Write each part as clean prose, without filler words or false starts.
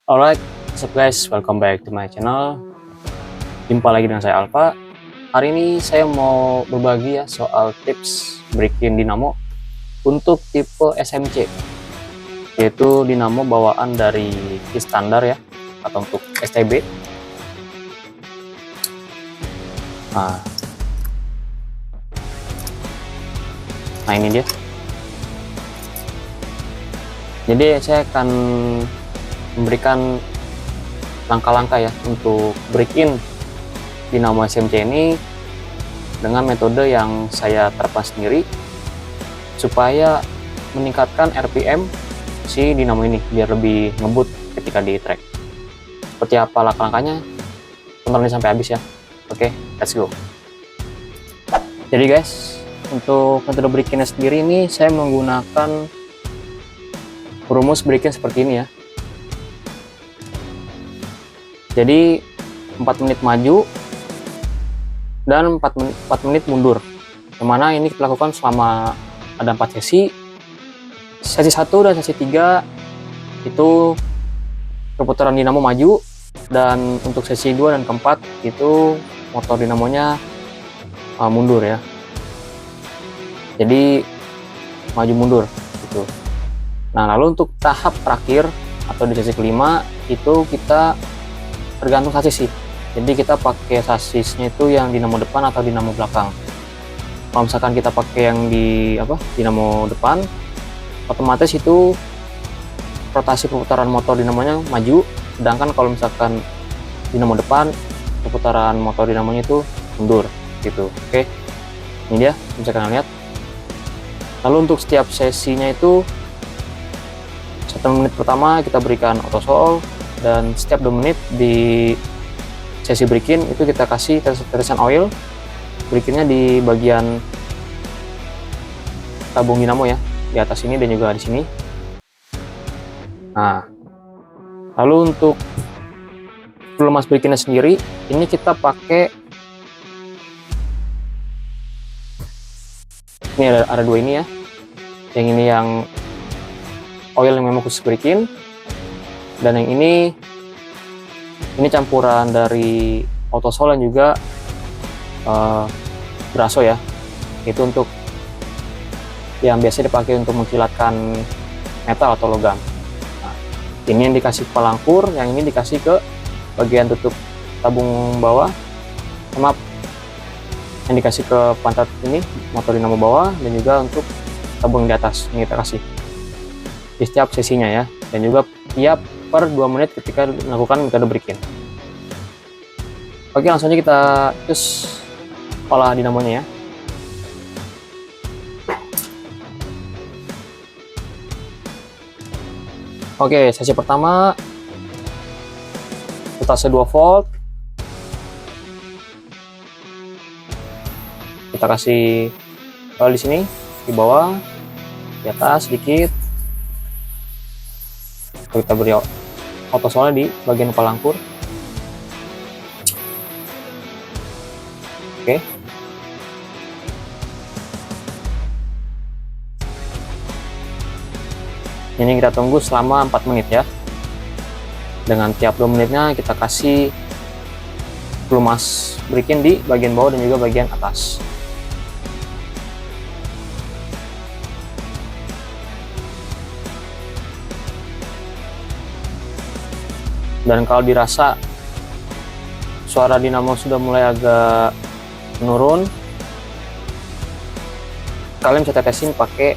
Alright, what's up guys, welcome back to my channel. Jumpa lagi dengan saya Alfa. Hari ini saya mau berbagi ya soal tips bikin dinamo untuk tipe SMC, yaitu dinamo bawaan dari kit standar ya, atau untuk STB. Nah ini dia. Jadi saya akan memberikan langkah-langkah ya untuk break in dinamo SMC ini dengan metode yang saya terapkan sendiri supaya meningkatkan RPM si dinamo ini biar lebih ngebut ketika di track. Seperti apa langkah-langkahnya? Tonton sampai habis ya. Oke, let's go. Jadi guys, untuk metode break in sendiri ini saya menggunakan rumus break in seperti ini ya. Jadi 4 menit maju dan 4 menit mundur, yang mana ini kita lakukan selama ada 4 sesi. Sesi 1 dan sesi 3 itu perputaran dinamo maju, dan untuk sesi 2 dan keempat itu motor dinamonya mundur ya. Jadi maju mundur gitu. Nah, lalu untuk tahap terakhir atau di sesi kelima itu kita tergantung sasis sih. Jadi kita pakai sasisnya itu yang dinamo depan atau dinamo belakang. Kalau misalkan kita pakai yang di dinamo depan, otomatis itu rotasi perputaran motor dinamonya maju. Sedangkan kalau misalkan dinamo depan, perputaran motor dinamonya itu mundur gitu. Oke, ini dia bisa kalian lihat. Lalu untuk setiap sesinya itu 1 menit pertama kita berikan autosol, dan setiap 2 menit di sesi break in itu kita kasih tetesan oil break-innya di bagian tabung dinamo ya, di atas ini dan juga di sini. Nah, lalu untuk pelumas break-innya sendiri ini kita pakai, ini ada 2 ini ya. Yang ini yang oil yang memang khusus break in, dan yang ini campuran dari autosol dan juga braso ya. Itu untuk yang biasa dipakai untuk mengkilatkan metal atau logam. Nah, ini yang dikasih ke pelangkur, yang ini dikasih ke bagian tutup tabung bawah, sama yang dikasih ke pantat ini motor dinamo bawah, dan juga untuk tabung di atas ini kita kasih di setiap sesinya ya, dan juga tiap per 2 menit ketika melakukan metode break in. Oke, langsung aja kita terus olah dinamonya ya. Oke, sesi pertama voltase 2 volt. Kita kasih di sini, di bawah, di atas sedikit. Kita beri autosolnya di bagian pelangkur. Oke. Ini kita tunggu selama 4 menit ya. Dengan tiap 2 menitnya kita kasih pelumas break in di bagian bawah dan juga bagian atas. Dan kalau dirasa suara dinamo sudah mulai agak menurun, kalian bisa tetesin pakai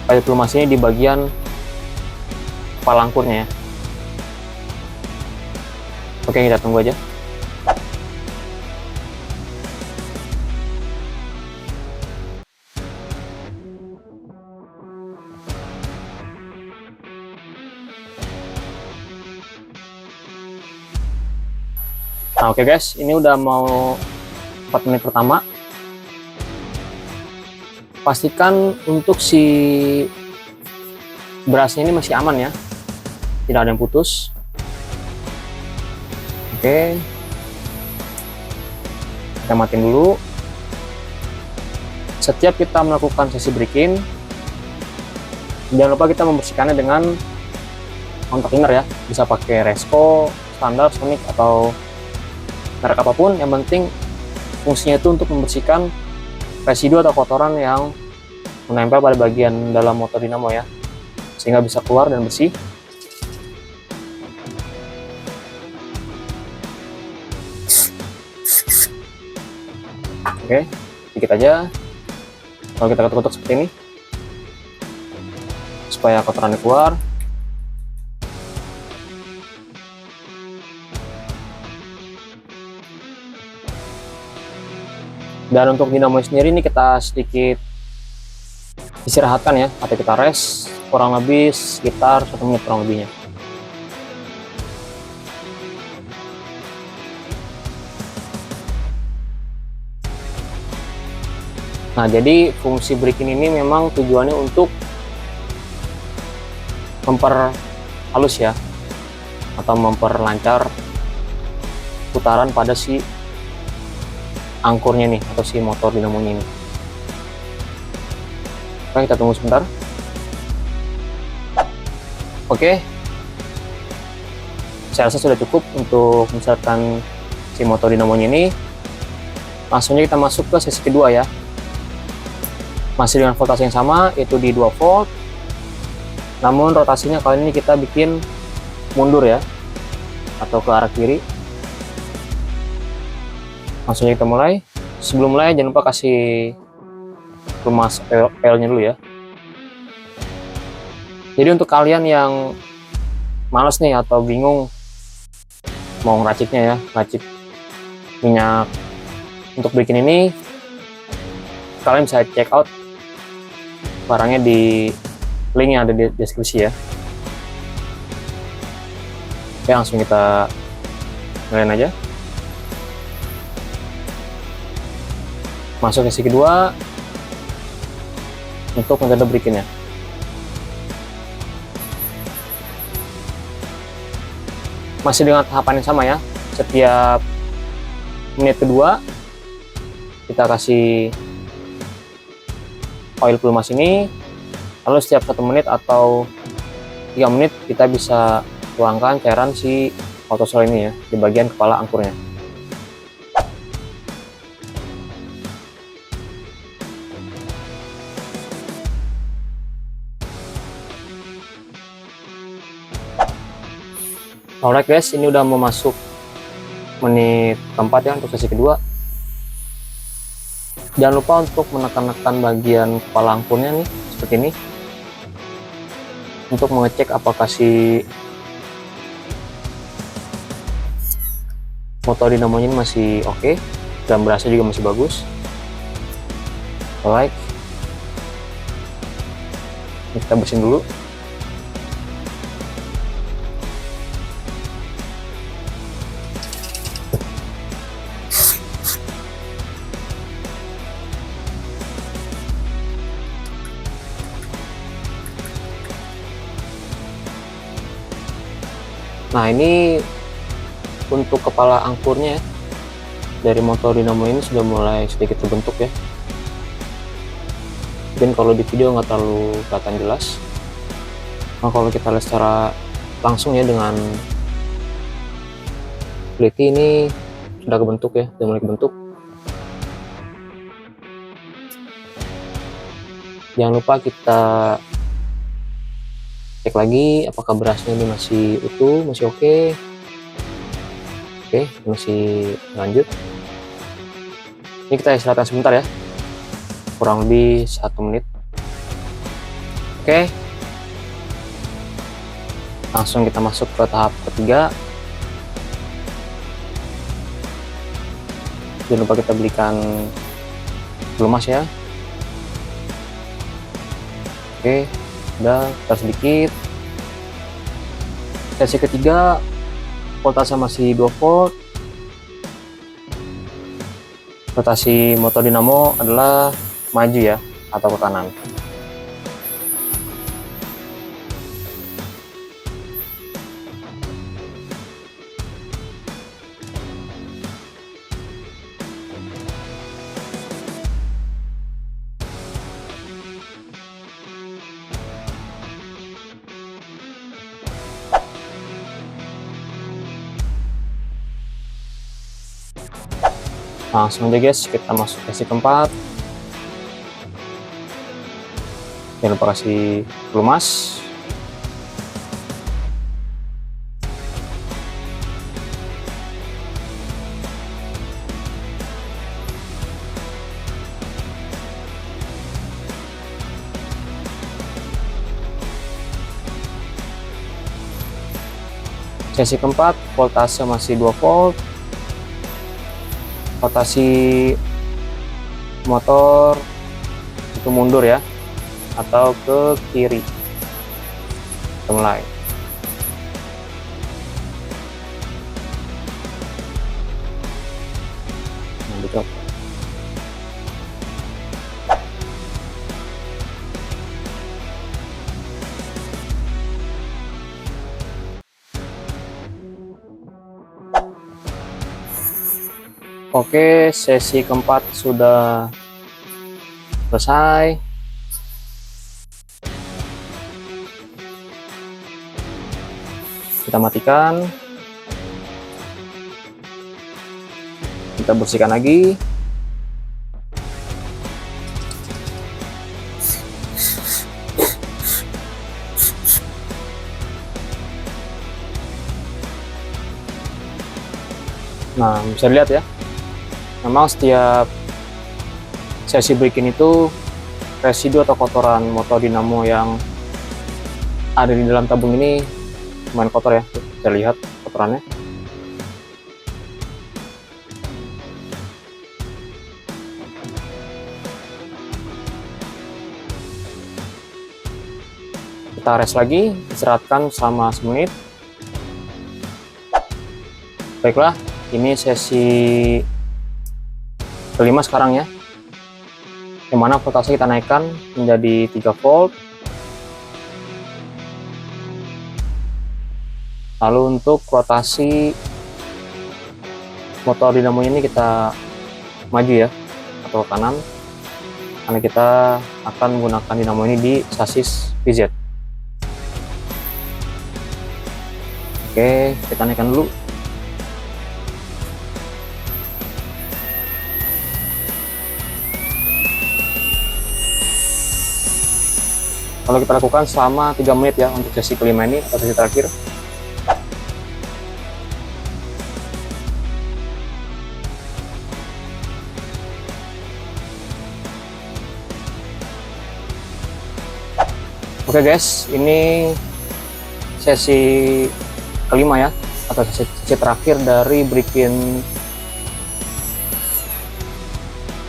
kayu pelumas ini di bagian pelangkurnya ya. Oke, kita tunggu aja. Nah, oke guys, ini udah mau 4 menit pertama. Pastikan untuk si berasnya ini masih aman ya, tidak ada yang putus. Oke, kita matiin dulu. Setiap kita melakukan sesi break in, jangan lupa kita membersihkannya dengan kontak cleaner ya, bisa pakai Resco, standar, Sonic, atau merek apapun. Yang penting fungsinya itu untuk membersihkan residu atau kotoran yang menempel pada bagian dalam motor dinamo ya, sehingga bisa keluar dan bersih. Oke, sedikit aja. Kalau kita ketuk-ketuk seperti ini supaya kotorannya keluar. Dan untuk dinamo sendiri ini kita sedikit istirahatkan ya, atau kita rest kurang lebih sekitar 1 menit kurang lebihnya. Nah, jadi fungsi braking ini memang tujuannya untuk memperhalus ya, atau memperlancar putaran pada si angkurnya nih, atau si motor dinamonya ini. Oke, kita tunggu sebentar. Oke, saya rasa sudah cukup untuk misalkan si motor dinamonya ini. Langsung kita masuk ke sesi kedua ya, masih dengan voltase yang sama, yaitu di 2 volt, namun rotasinya kali ini kita bikin mundur ya, atau ke arah kiri. Langsung kita mulai. Sebelum mulai jangan lupa kasih kemas oilnya dulu ya. Jadi untuk kalian yang males nih atau bingung mau ngeraciknya ya, racik minyak untuk bikin ini, kalian bisa check out barangnya di link yang ada di deskripsi ya. Oke, langsung kita nyalain aja. Masuk sesi kedua untuk metode breaking-nya. Masih dengan tahapan yang sama ya. Setiap menit kedua kita kasih oil pelumas ini, lalu setiap 1 menit atau 3 menit kita bisa tuangkan cairan si autosol ini ya di bagian kepala angkurnya. Alright guys, ini udah mau masuk menit keempat ya untuk sesi kedua. Jangan lupa untuk menekan-nekan bagian kepala angkurnya nih, seperti ini, untuk mengecek apakah si motor dinamonya ini masih oke, dan berasnya juga masih bagus. Alright, kita bersihin dulu. Nah, ini untuk kepala angkurnya dari motor dinamo ini sudah mulai sedikit terbentuk ya. Mungkin kalau di video nggak terlalu kelihatan jelas. Nah, kalau kita lihat secara langsung ya dengan teliti, ini sudah kebentuk ya, sudah mulai kebentuk. Jangan lupa kita cek lagi apakah berasnya ini masih utuh, masih oke. Oke, masih lanjut. Ini kita istirahatkan sebentar ya, kurang lebih 1 menit. Oke, langsung kita masuk ke tahap ketiga. Jangan lupa kita belikan pelumas ya. Oke, udah sedikit. Sesi ketiga, voltase masih 2 volt. Rotasi motor dinamo adalah maju ya, atau ke kanan. Langsung aja guys, kita masuk sesi keempat. Jangan lupa kasih pelumas. Sesi keempat, voltase masih 2 volt. Rotasi motor itu mundur ya, atau ke kiri. Kita mulai. Nah, dicoba. Oke, sesi keempat sudah selesai. Kita matikan. Kita bersihkan lagi. Nah, bisa dilihat ya. Memang setiap sesi break-in itu residu atau kotoran motor dinamo yang ada di dalam tabung ini lumayan kotor ya. Kita lihat kotorannya. Kita rest lagi, istirahatkan selama semenit. Baiklah, ini sesi kelima sekarang ya, yang mana voltase kita naikkan menjadi 3 volt. Lalu untuk rotasi motor dinamo ini kita maju ya, atau ke kanan, karena kita akan menggunakan dinamo ini di sasis VZ. Oke, kita naikkan dulu. Kalau kita lakukan selama 3 menit ya untuk sesi kelima ini atau sesi terakhir. Oke guys, ini sesi kelima ya, atau sesi terakhir dari break-in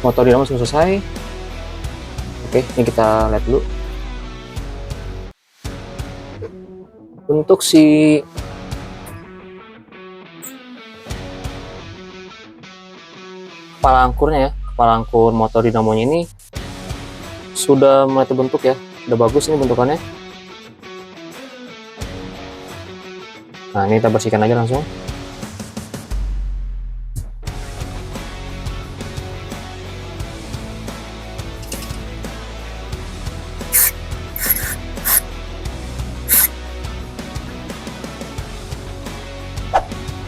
motor dinamo sudah selesai. Oke, ini kita lihat dulu. Untuk si kepala angkurnya ya, kepala angkur motor dinamonya ini sudah mulai terbentuk ya, udah bagus ini bentukannya. Nah, ini kita bersihkan aja langsung.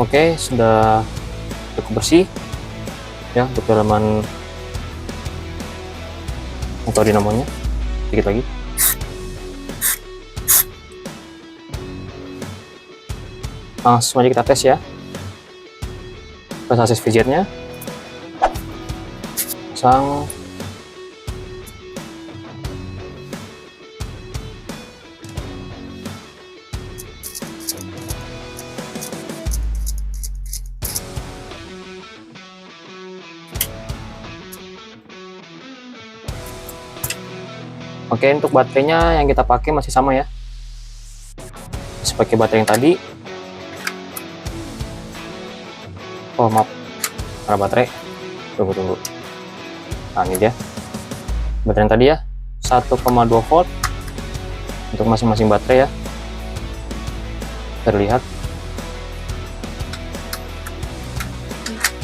Oke, sudah cukup bersih ya untuk dalaman motor dinamonya. Sedikit lagi. Langsung aja kita tes ya. Ke sasis VZ-nya. Pasang. Oke, untuk baterainya yang kita pakai masih sama ya. Masih pakai baterai yang tadi. Oh maaf, karena baterai. Tunggu. Nah, ini dia. Baterai yang tadi ya, 1,2 volt untuk masing-masing baterai ya. Terlihat.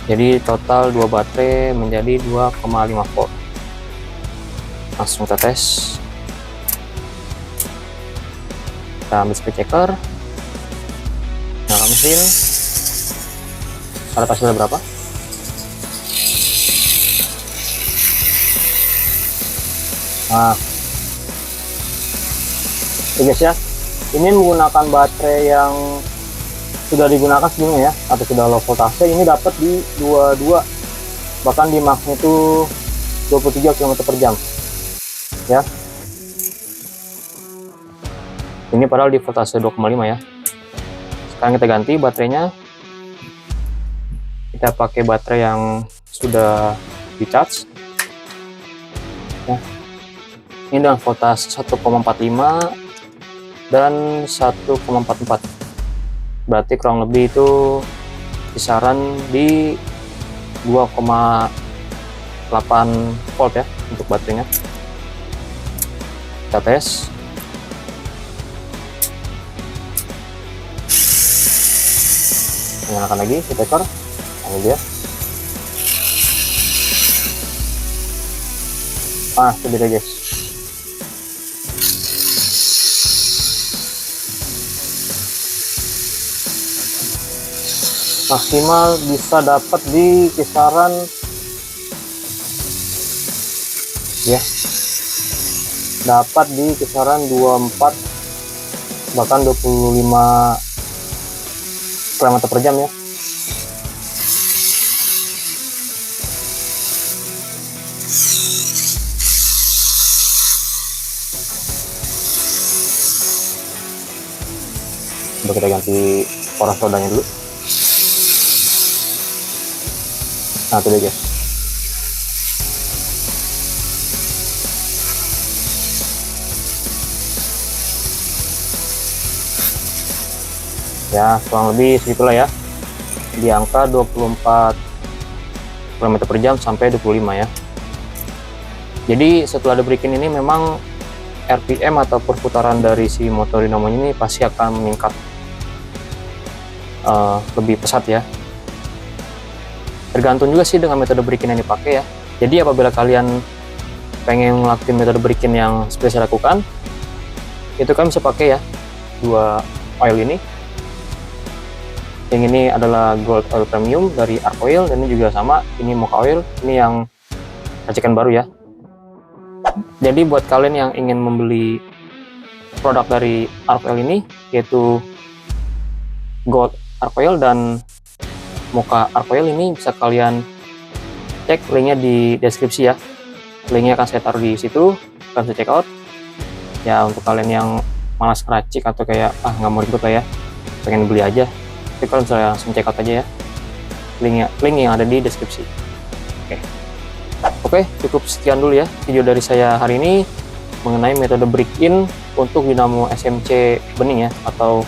Jadi total 2 baterai menjadi 2,5 volt. Langsung kita tes. Kita ambil speed checker, nyalakan mesin, ada hasilnya berapa. Nah, oke guys ya, ini menggunakan baterai yang sudah digunakan sebelumnya ya, atau sudah low voltase. Ini dapat di 22, bahkan di max itu 23 km per jam ya. Ini padahal di voltase 2,5 ya. Sekarang kita ganti baterainya, kita pakai baterai yang sudah di charge ya. Ini dengan voltase 1,45 dan 1,44, berarti kurang lebih itu kisaran di 2,8 volt ya untuk baterainya. Kita tes. Nyalakan lagi, kita tekor. Ini dia. Itu dia guys. Maksimal bisa dapat di kisaran ya, dapat di kisaran 24 bahkan 25 km per jam ya. Coba kita ganti poros rodanya dulu. Nah, itu dia guys. Ya, kurang lebih segitulah ya, di angka 24 km per jam sampai 25 ya. Jadi setelah diberikan ini memang RPM atau perputaran dari si motor dinamo ini pasti akan meningkat lebih pesat ya. Tergantung juga sih dengan metode break-in yang dipakai ya. Jadi apabila kalian pengen ngelakuin metode break-in yang seperti saya lakukan, itu kan bisa pakai ya dua oil ini. Yang ini adalah Gold Oil Premium dari Arc Oil, dan ini juga sama, ini Mocha Oil, ini yang racikan baru ya. Jadi buat kalian yang ingin membeli produk dari Arc Oil ini, yaitu Gold Arc Oil dan Mocha Arc Oil, ini bisa kalian cek linknya di deskripsi ya. Linknya akan saya taruh di situ, kalian bisa check out ya. Untuk kalian yang malas ngeracik atau kayak nggak mau ribet lah ya, pengen beli aja, tapi kalian bisa langsung check out aja ya, link yang ada di deskripsi. Oke, cukup sekian dulu ya video dari saya hari ini mengenai metode break-in untuk dinamo SMC bening ya, atau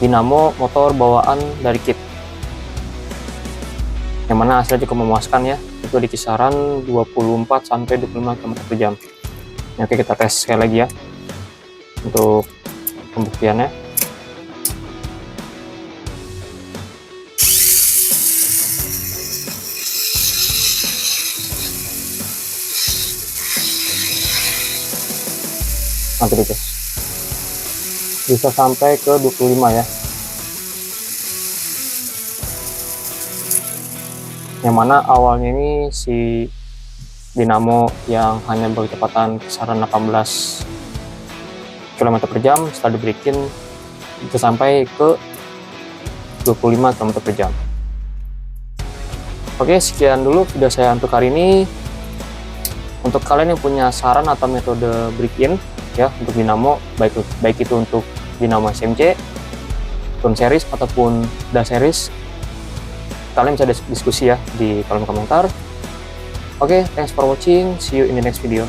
dinamo motor bawaan dari kit, yang mana hasilnya cukup memuaskan ya, itu di kisaran 24 sampai 25 km per jam. Oke, kita tes sekali lagi ya untuk pembuktiannya. Nanti deh guys, bisa sampai ke 25 ya, yang mana awalnya ini si dinamo yang hanya berkecepatan kisaran 18 km per jam, setelah diberikin bisa sampai ke 25 km per jam. Oke, sekian dulu video saya untuk hari ini. Untuk kalian yang punya saran atau metode break-in ya untuk dinamo, baik itu untuk dinamo SMC, Tune Series ataupun DA Series, kalian bisa diskusi ya di kolom komentar. Oke, thanks for watching, see you in the next video.